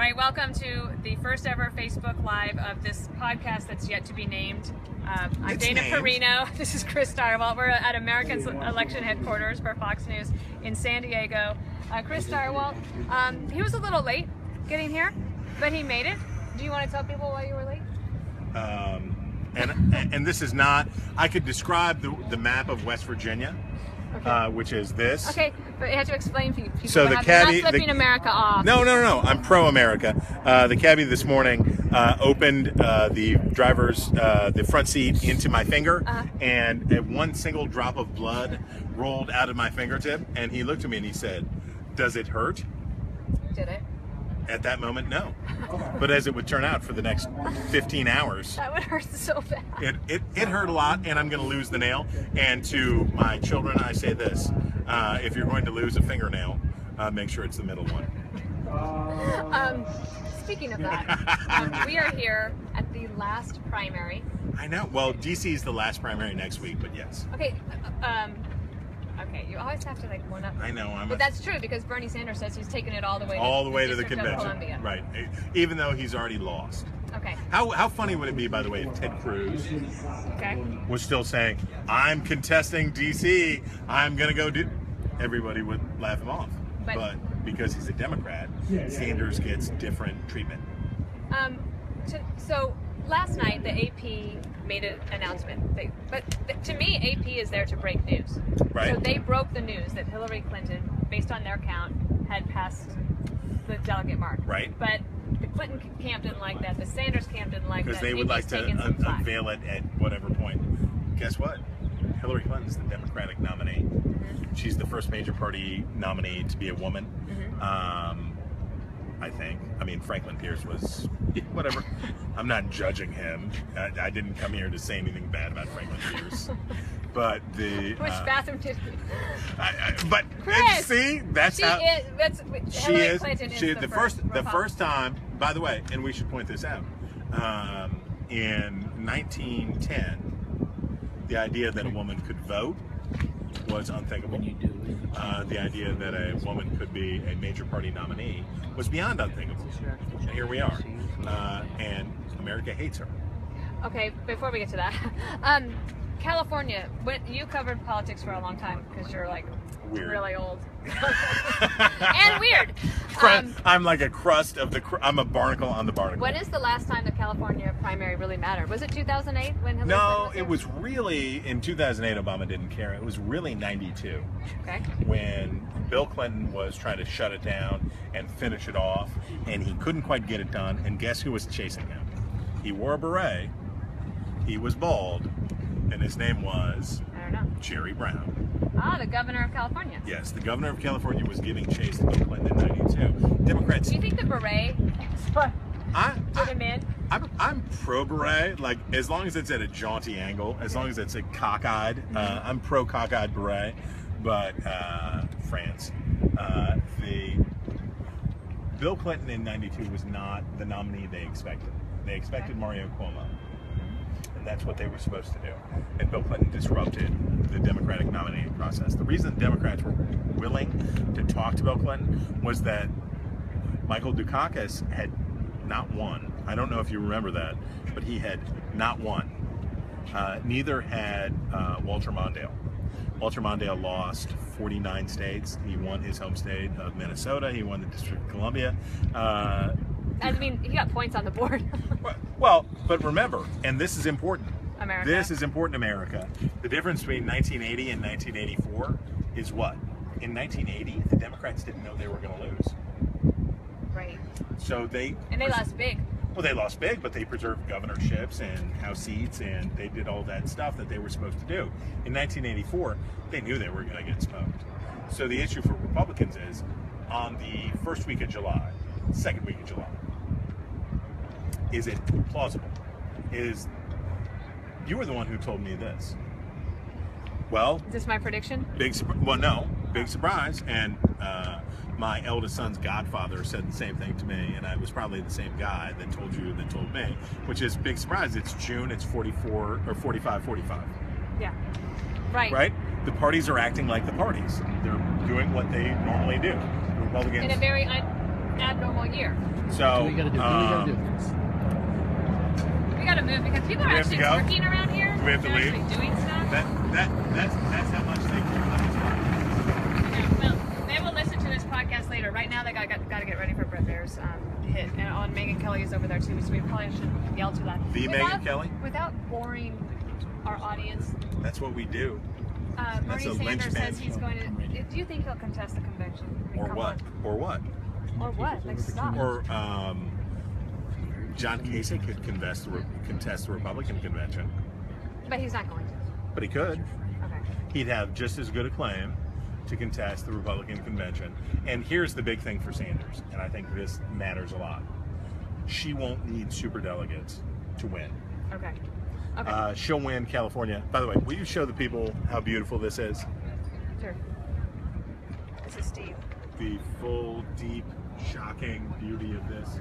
right, welcome to the first ever Facebook Live of this podcast that's yet to be named. I'm Dana Perino. This is Chris Direwalt. We're at American election headquarters for Fox News in San Diego. Chris Direwalt, he was a little late getting here, but he made it. Do you want to tell people why you were late? And this is not, I could describe the map of West Virginia, okay. Which is this. Okay, but you have to explain to people. So the cabbie, not flipping America off. No, I'm pro-America. The cabbie this morning opened the driver's, the front seat into my finger, and one single drop of blood rolled out of my fingertip, and he looked at me and he said, "Does it hurt?" Did it? At that moment, no. But as it would turn out for the next 15 hours. That would hurt so bad. It hurt a lot, and I'm going to lose the nail. And to my children, I say this. If you're going to lose a fingernail, make sure it's the middle one. Speaking of that, we are here at the last primary. I know. Well, DC is the last primary next week, but yes. Okay. Okay, you always have to like one up. I know. But that's true because Bernie Sanders says he's taking it all the way to the convention. Right. Even though he's already lost. Okay. How funny would it be, by the way, if Ted Cruz was still saying, "I'm contesting DC. I'm going to go do." Everybody would laugh him off. But because he's a Democrat, Sanders gets different treatment. So last night the AP made an announcement. But to me, AP is there to break news. Right. So they broke the news that Hillary Clinton, based on their count, had passed the delegate mark. Right. But the Clinton camp didn't like that. The Sanders camp didn't like that. Because they would like to unveil it at whatever point. Guess what? Hillary Clinton's the Democratic nominee. Mm-hmm. She's the first major party nominee to be a woman. Mm-hmm. I think. I mean, Franklin Pierce was whatever. I'm not judging him. I didn't come here to say anything bad about Franklin Pierce. But the which bathroom did you? But Chris, see, that's she how is. That's Hillary Clinton is the first time. By the way, and we should point this out. In 1910, the idea that a woman could vote was unthinkable. The idea that a woman could be a major party nominee was beyond unthinkable. And here we are. And America hates her. Okay, before we get to that, California, you covered politics for a long time because you're like really old. And weird. I'm like a crust of the, I'm a barnacle on the barnacle. When is the last time the California primary really mattered? Was it 2008 when Hillary Clinton No, it was really, in 2008 Obama didn't care. It was really 92. Okay. When Bill Clinton was trying to shut it down and finish it off, and he couldn't quite get it done, and guess who was chasing him? He wore a beret, he was bald, and his name was... I don't know. Jerry Brown. Ah, the governor of California. Yes, the governor of California was giving chase to Bill Clinton in 92. Democrats... Do you think the beret did him in? I'm pro-beret, like, as long as it's at a jaunty angle, as long as it's a cockeyed. I'm pro-cockeyed beret, but France. Bill Clinton in 92 was not the nominee they expected. They expected Mario Cuomo. And that's what they were supposed to do. And Bill Clinton disrupted the Democratic nominating process. The reason the Democrats were willing to talk to Bill Clinton was that Michael Dukakis had not won. I don't know if you remember that, but he had not won. Neither had Walter Mondale. Walter Mondale lost 49 states. He won his home state of Minnesota. He won the District of Columbia. I mean, he got points on the board. Well, but remember, and this is important. America. This is important, America. The difference between 1980 and 1984 is what? In 1980, the Democrats didn't know they were going to lose. Right. So they lost big. Well, they lost big, but they preserved governorships and House seats, and they did all that stuff that they were supposed to do. In 1984, they knew they were going to get smoked. So the issue for Republicans is, on the first week of July, second week of July, is it plausible? You were the one who told me this. Well, is this my prediction? Big surprise. And my eldest son's godfather said the same thing to me, and I was probably the same guy that told me, which is big surprise. It's June. It's 44 or 45. Yeah. Right. Right. The parties are acting like the parties. They're doing what they normally do. The Republicans in a very abnormal second year. So we gotta do? What do we gotta do? We gotta move because people are actually working around here. Do we have to leave? Actually doing stuff. That's how much they care about this. Well, they will listen to this podcast later. Right now, they got to get ready for Brett Baer's hit, and on Megyn Kelly is over there too. So we probably should yell to that. Megyn Kelly? Without boring our audience. That's what we do. Bernie Sanders says he's going to. Do you think he'll contest the convention? Or what? Or what? Or what? Like stop. Or John Kasich could contest the Republican convention. But he's not going to. But he could. Okay. He'd have just as good a claim to contest the Republican convention. And here's the big thing for Sanders, and I think this matters a lot. She won't need superdelegates to win. Okay. Okay. She'll win California. By the way, will you show the people how beautiful this is? Sure. This is Steve. The full, deep, shocking beauty of this.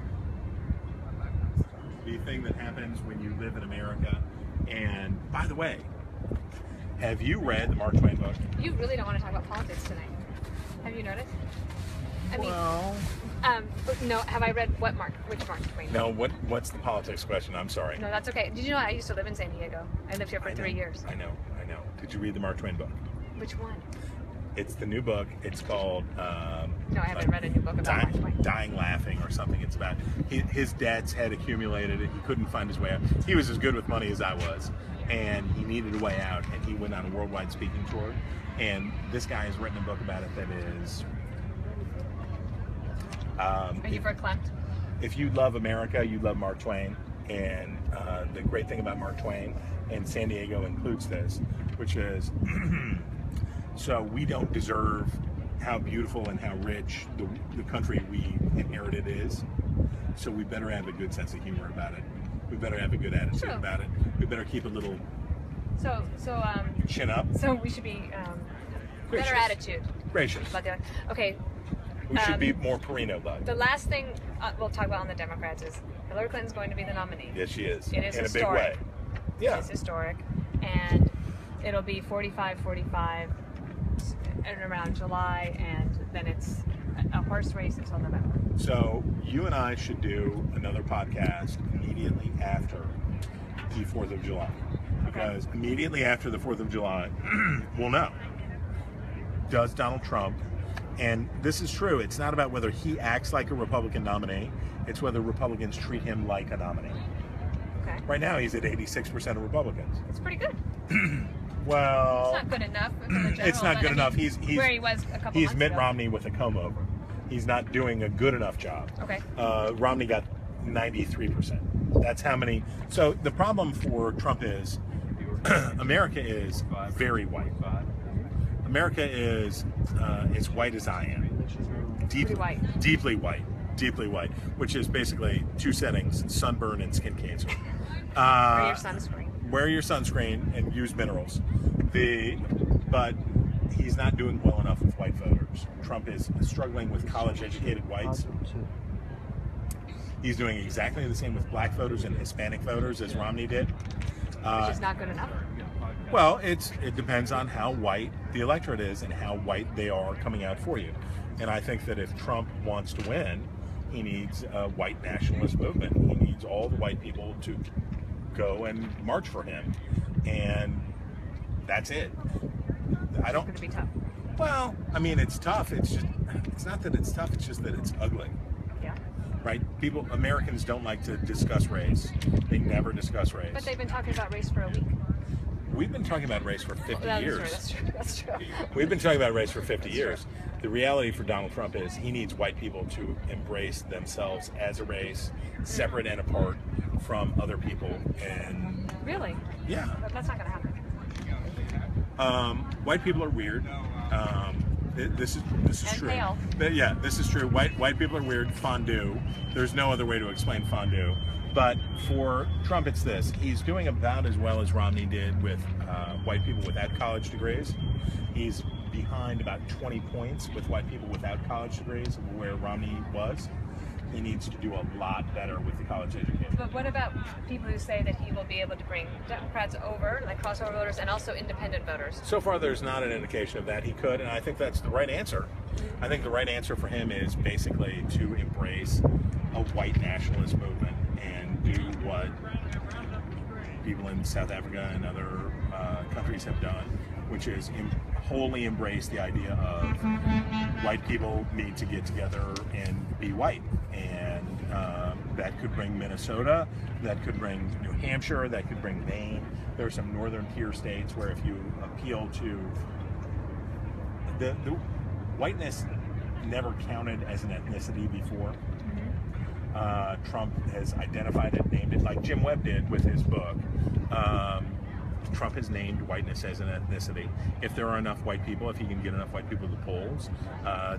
The thing that happens when you live in America. And by the way, have you read the Mark Twain book? You really don't want to talk about politics tonight. Have you noticed? Well, no. Have I read which Mark Twain? No. What's the politics question? I'm sorry. No, that's okay. Did you know I used to live in San Diego? I lived here for 3 years. I know. Did you read the Mark Twain book? Which one? It's the new book. It's called. No, I haven't read a new book about Mark Twain. Dying Laughing or something. It's about his debts had accumulated. He couldn't find his way out. He was as good with money as I was, and he needed a way out. And he went on a worldwide speaking tour. And this guy has written a book about it that is. Are you verklempt? If you love America, you love Mark Twain. And the great thing about Mark Twain, and San Diego includes this, which is, so we don't deserve how beautiful and how rich the country we inherited is. So we better have a good sense of humor about it. We better have a good attitude about it. We better keep a little chin up. So we should be better attitude. Gracious. Okay. We should be more Perino like. The last thing we'll talk about on the Democrats is Hillary Clinton's going to be the nominee. Yes, she is. It is in historic. a big way. Yeah. It's historic. And it'll be 45-45 in around July, and then it's a horse race until November. So you and I should do another podcast immediately after the 4th of July. Because immediately after the 4th of July, we'll know. Does Donald Trump, and this is true, it's not about whether he acts like a Republican nominee, it's whether Republicans treat him like a nominee. Okay. Right now he's at 86% of Republicans. That's pretty good. Well, it's not good enough. For the general, it's not good enough. He's where he was a couple he's months Mitt ago. Romney with a comb over. He's not doing a good enough job. Okay. Romney got 93%. That's how many. So the problem for Trump is America is very white. America is as white as I am. Deeply white, which is basically two settings: sunburn and skin cancer. Wear your sunscreen. Wear your sunscreen and use minerals. But he's not doing well enough with white voters. Trump is struggling with college-educated whites. He's doing exactly the same with black voters and Hispanic voters as Romney did. Which is not good enough. Well, it depends on how white the electorate is and how white they are coming out for you. And I think that if Trump wants to win, he needs a white nationalist movement. He needs all the white people to go and march for him. And that's it. I don't. It's going to be tough. Well, I mean, it's tough. It's not that it's tough. It's just that it's ugly. Yeah. Right? Americans don't like to discuss race. They never discuss race. But they've been talking about race for a week. We've been talking about race for 50 years. That's true. We've been talking about race for 50 years. The reality for Donald Trump is he needs white people to embrace themselves as a race, separate and apart from other people. And really? Yeah. That's not going to happen. White people are weird. This is true. Pale. Yeah, this is true. White people are weird. Fondue. There's no other way to explain fondue. But for Trump, it's this. He's doing about as well as Romney did with white people without college degrees. He's behind about 20 points with white people without college degrees of where Romney was. he needs to do a lot better with the college education. But what about people who say that he will be able to bring Democrats over, like crossover voters, and also independent voters? So far, there's not an indication of that. He could, and I think that's the right answer. I think the right answer for him is basically to embrace a white nationalist movement and do what people in South Africa and other countries have done, which is wholly embrace the idea of white people need to get together and be white. And that could bring Minnesota, that could bring New Hampshire, that could bring Maine. There are some northern tier states where if you appeal to the whiteness never counted as an ethnicity before. Trump has identified it, named it, like Jim Webb did with his book. Trump has named whiteness as an ethnicity. If there are enough white people, if he can get enough white people to the polls,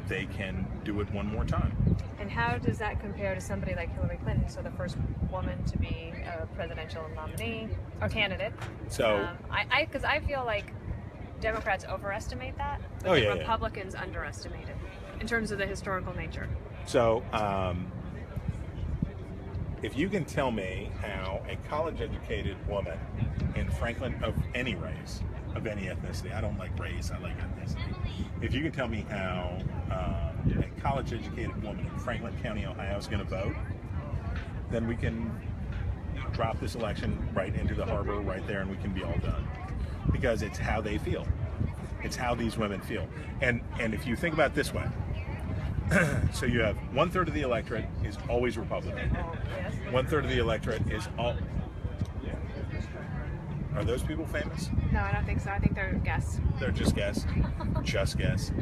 they can do it one more time. And how does that compare to somebody like Hillary Clinton, so the first woman to be a presidential nominee or candidate? So, because I feel like Democrats overestimate that, but Republicans underestimate it in terms of the historical nature. So, if you can tell me how a college-educated woman in Franklin, of any race, of any ethnicity, I don't like race, I like ethnicity. If you can tell me how a college-educated woman in Franklin County, Ohio is going to vote, then we can drop this election right into the harbor right there and we can be all done. Because it's how they feel. It's how these women feel. And if you think about it this way, so you have 1/3 of the electorate is always Republican. 1/3 of the electorate is all. Are those people famous? No, I don't think so. I think they're guests. They're just guests. Just guests.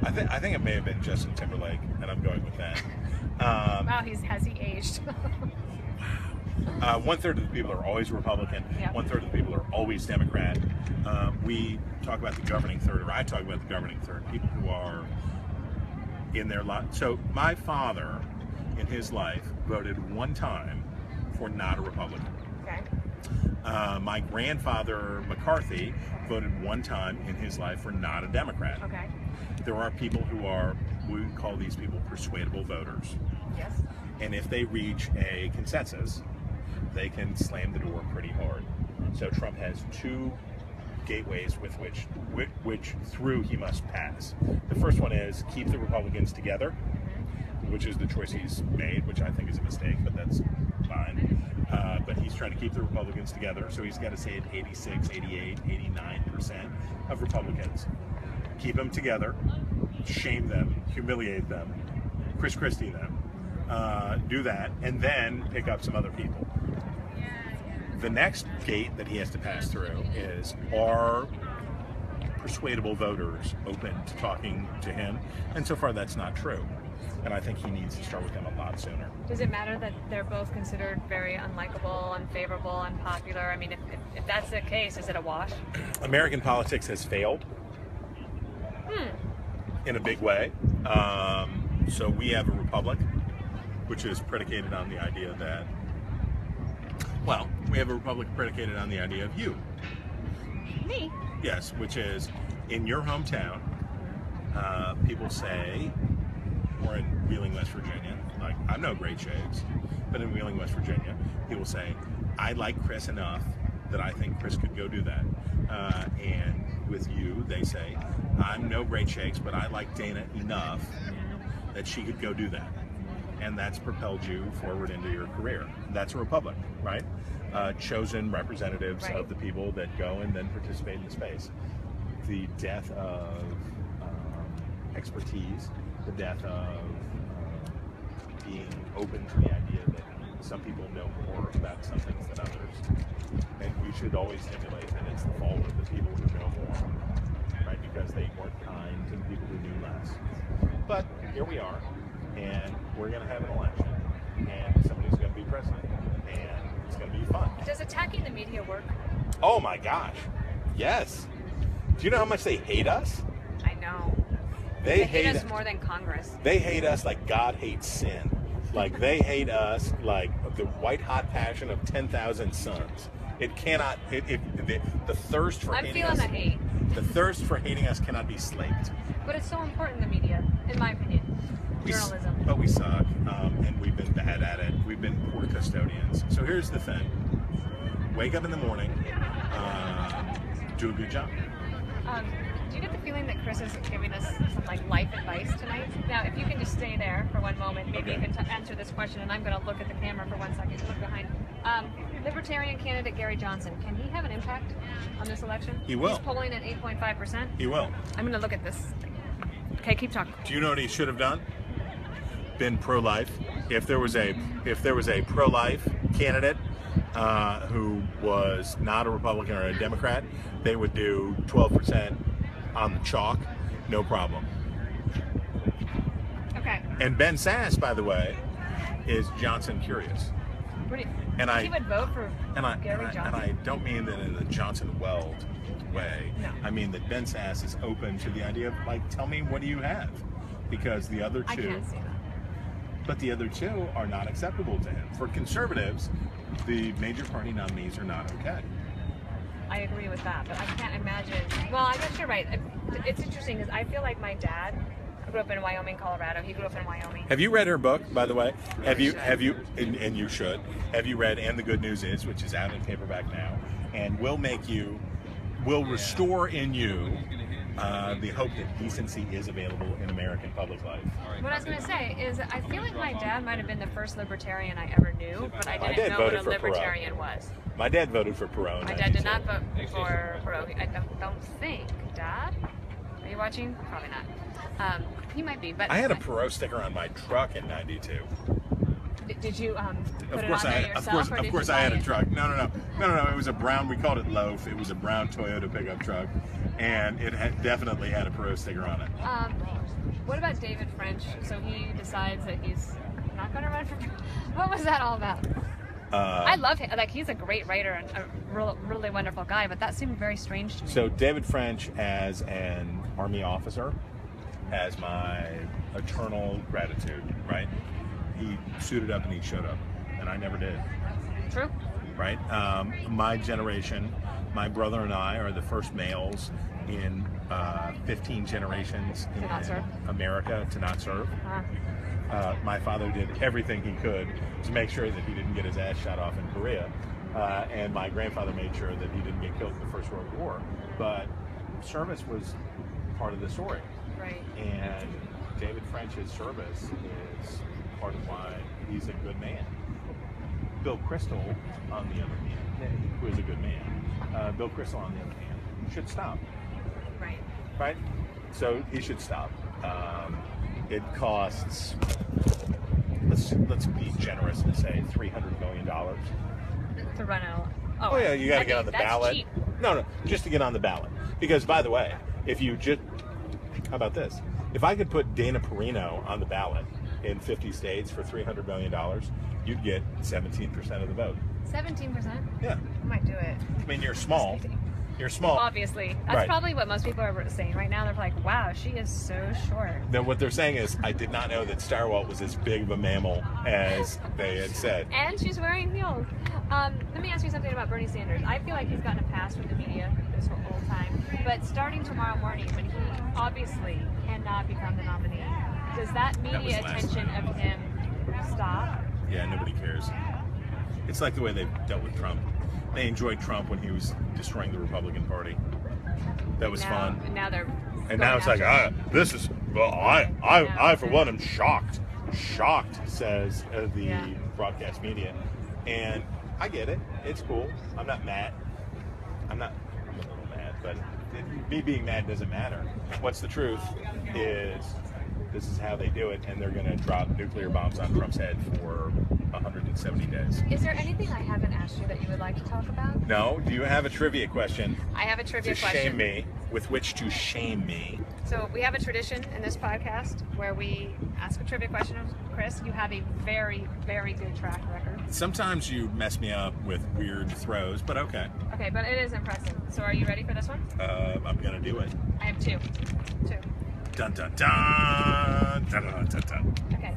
I think it may have been Justin Timberlake, and I'm going with that. Wow, has he aged? 1/3 of the people are always Republican. Yeah. 1/3 of the people are always Democrat. We talk about the governing third, or I talk about the governing third, people who are in their life. So my father, in his life, voted one time for not a Republican. Okay. My grandfather, McCarthy, voted one time in his life for not a Democrat. Okay. There are people who are, we call these people persuadable voters. Yes. And if they reach a consensus, they can slam the door pretty hard. So Trump has two gateways with which through he must pass. The first one is keep the Republicans together, which is the choice he's made, which I think is a mistake, but that's fine. But he's trying to keep the Republicans together, so he's got to say it 86, 88, 89% of Republicans. Keep them together, shame them, humiliate them, Chris Christie them, do that, and then pick up some other people. The next gate that he has to pass through is, are persuadable voters open to talking to him? And so far that's not true. And I think he needs to start with them a lot sooner. Does it matter that they're both considered very unlikable, unfavorable, unpopular? I mean, if that's the case, is it a wash? American politics has failed in a big way. So we have a republic, which is predicated on the idea that, well, we have a republic predicated on the idea of you. Me? Yes, which is in your hometown, people say, or in Wheeling, West Virginia, like, I'm no Great Shakes, but in Wheeling, West Virginia, people say, I like Chris enough that I think Chris could go do that. And with you, they say, I'm no Great Shakes, but I like Dana enough that she could go do that. And that's propelled you forward into your career. That's a republic, right? Chosen representatives of the people that go and then participate in the space. The death of expertise, the death of being open to the idea that some people know more about some things than others. And we should always stipulate that it's the fault of the people who know more, right? Because they weren't kind to the people who knew less. But here we are, and we're going to have an election, and somebody's going to be president, and it's going to be fun. Does attacking the media work? Oh my gosh, yes. Do you know how much they hate us? I know. They hate us more than Congress. They hate us like God hates sin. Like they hate us like the white hot passion of 10,000 suns. It cannot. The thirst for hating us. I'm feeling the hate. The thirst for hating us cannot be slaked. But it's so important, the media, in my opinion. Journalism. But we suck. and we've been bad at it. We've been poor custodians. So here's the thing. Wake up in the morning, do a good job. Do you get the feeling that Chris is giving us some like life advice tonight? Now, if you can just stay there for one moment, maybe Okay. you can answer this question, and I'm going to look at the camera for 1 second, look behind. Libertarian candidate Gary Johnson, can he have an impact on this election? He will. He's polling at 8.5%. He will. I'm going to look at this thing. Okay, keep talking. Do you know what he should have done? Been pro-life. If there was a pro-life candidate who was not a Republican or a Democrat, they would do 12% on the chalk, no problem. Okay. And Ben Sass, by the way, is Johnson curious. He would vote for Gary Johnson. And I don't mean that in the Johnson Weld way. No. I mean that Ben Sass is open to the idea of, like, tell me, what do you have? Because the other two... I can't see that. But the other two are not acceptable to him. For conservatives, the major party nominees are not okay. I agree with that, but I can't imagine. Well, I guess you're right. It's interesting because I feel like my dad grew up in Wyoming, Colorado. He grew up in Wyoming. Have you read her book, by the way? And you should. Have you read And the Good News Is, which is out in paperback now, and will restore in you the hope that decency is available in American public life. What I was going to say is I feel like my dad might have been the first libertarian I ever knew, but I didn't know what a libertarian was. My dad voted for Perino. My dad did not vote for Perino. I don't think. Dad? Are you watching? Probably not. He might be, but... I had a Perino sticker on my truck in '92. Did you put it on there yourself? Of course I had a truck. No. It was a brown, we called it Loaf. It was a brown Toyota pickup truck. And it definitely had a Perino sticker on it. What about David French? So he decides that he's not going to run for... What was that all about? I love him. Like, he's a great writer and a really wonderful guy, but that seemed very strange to me. So David French, as an Army officer, has my eternal gratitude, right? He suited up and he showed up, and I never did. True. Right? My generation, my brother and I are the first males in 15 generations in America to not serve. My father did everything he could to make sure that he didn't get his ass shot off in Korea, and my grandfather made sure that he didn't get killed in the First World War. But service was part of the story. Right. And David French's service is part of why he's a good man. Bill Kristol, on the other hand, who is a good man, Bill Kristol, on the other hand, should stop. Right. Right? So he should stop. It costs, let's be generous and say $300 million. To run out. Oh yeah, you got to get on the ballot. Cheap. No, just to get on the ballot. Because, by the way, how about this? If I could put Dana Perino on the ballot in 50 states for $300 million, you'd get 17% of the vote. 17%? Yeah. I might do it. I mean, you're small. You're small. Obviously. That's probably what most people are saying right now. They're like, wow, she is so short. No, what they're saying is, I did not know that Starwalt was as big of a mammal as they had said. And she's wearing heels. Let me ask you something about Bernie Sanders. I feel like he's gotten a pass from the media this whole time. But starting tomorrow morning, when he obviously cannot become the nominee, does that media attention of him stop? Yeah, nobody cares. It's like the way they dealt with Trump. They enjoyed Trump when he was destroying the Republican Party. That was fun. And now they're... And now it's like, I for one am shocked. Shocked, says the broadcast media. And I get it. It's cool. I'm not mad. I'm a little mad, but me being mad doesn't matter. What's the truth is this is how they do it, and they're going to drop nuclear bombs on Trump's head for 170 days. Is there anything I haven't asked you that you would like to talk about? No. Do you have a trivia question? I have a trivia question. To shame me, with which to shame me. So we have a tradition in this podcast where we ask a trivia question of Chris. You have a very, very good track record. Sometimes you mess me up with weird throws, but okay. Okay, but it is impressive. So are you ready for this one? I'm going to do it. I have two. Dun, dun, dun, dun, dun, dun, dun. Okay.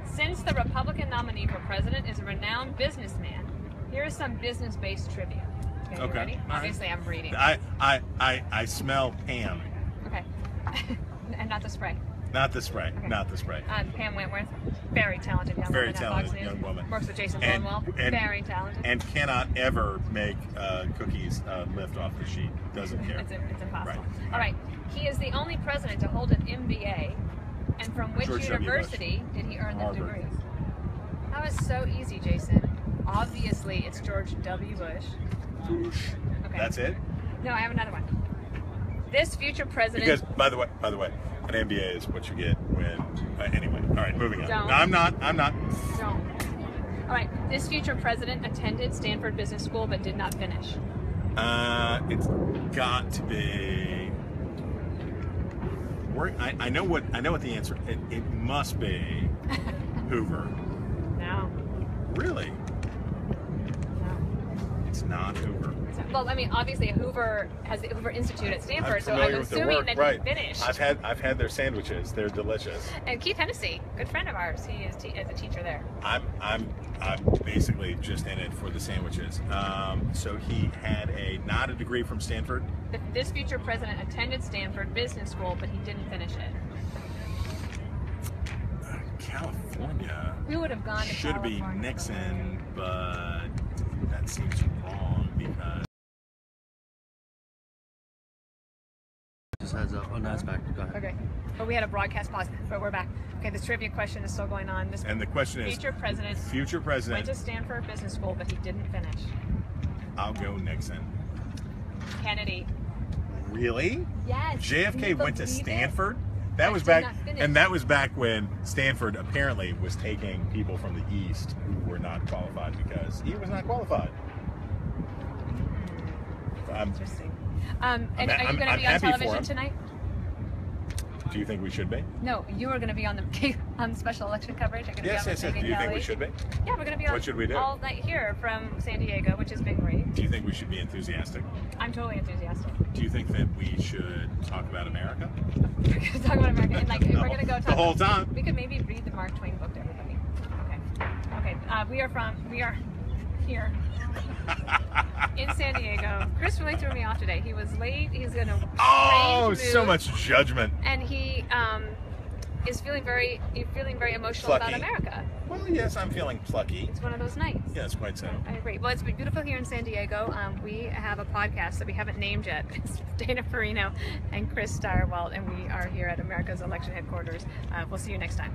Since the Republican nominee for president is a renowned businessman, here is some business-based trivia. Okay, you ready? Obviously, I'm reading. I smell Pam. Okay. And not the spray. Not the spray. Okay. Not the spray. Pam Wentworth, very talented young woman. Very talented at Fox young News. woman. Works with Jason And- Bonewell. and- Very talented. And cannot ever make cookies lift off the sheet. Doesn't care. It's impossible. Right. All right. He is the only president to hold an MBA. And from which George W. university did he earn the Harvard. degree? That was so easy, Jason. Obviously, it's George W. Bush. Bush. Okay. That's it. No, I have another one. This future president. Because by the way, an MBA is what you get when. Anyway, all right, moving on. Don't. No, I'm not. No. All right. This future president attended Stanford Business School but did not finish. It's got to be. I know what the answer. It must be Hoover. No. Really? No. It's not Hoover. Well, I mean, obviously Hoover has the Hoover Institute at Stanford, I'm so familiar I'm with their assuming work, that right. he finished. I've had their sandwiches. They're delicious. And Keith Hennessy, good friend of ours, he is a teacher there. I'm basically just in it for the sandwiches. So he had not a degree from Stanford. This future president attended Stanford Business School, but he didn't finish it. California. We would have gone to Should be California. Nixon, but that seems wrong because. Just has a. Oh, no, it's back. Go ahead. Okay. But we had a broadcast pause, but we're back. Okay, this trivia question is still going on. This And the question is, future president went to Stanford Business School, but he didn't finish. I'll go Nixon. Kennedy. Really? Yes. JFK went to Believe it? Stanford? That was did back, not finish. and that was back when Stanford apparently was taking people from the East who were not qualified because he was not qualified. Interesting. And are you I'm going to be on happy for television him. tonight? Do you think we should be? No, you are going to be on the on special election coverage. You're going to Yes, be on yes, the yes. Megan Do you think Kelly. we should be? Yeah, we're going to be on What should we do? all night here from San Diego, which is Big Marie. Do you think we should be enthusiastic? I'm totally enthusiastic. Do you think that we should talk about America? We're going to talk about America. And like, No, we're going to go talk the whole time. We could maybe read the Mark Twain book to everybody. Okay. We are here in San Diego. Chris really threw me off today. He was late. He's in a Oh, strange so mood, much judgment. and he is feeling very emotional about Plucky. America. Well, yes, I'm feeling plucky. It's one of those nights. Yes, quite so. I agree. Well, it's been beautiful here in San Diego. We have a podcast that we haven't named yet. It's Dana Perino and Chris Stirewalt, and we are here at America's election headquarters. We'll see you next time.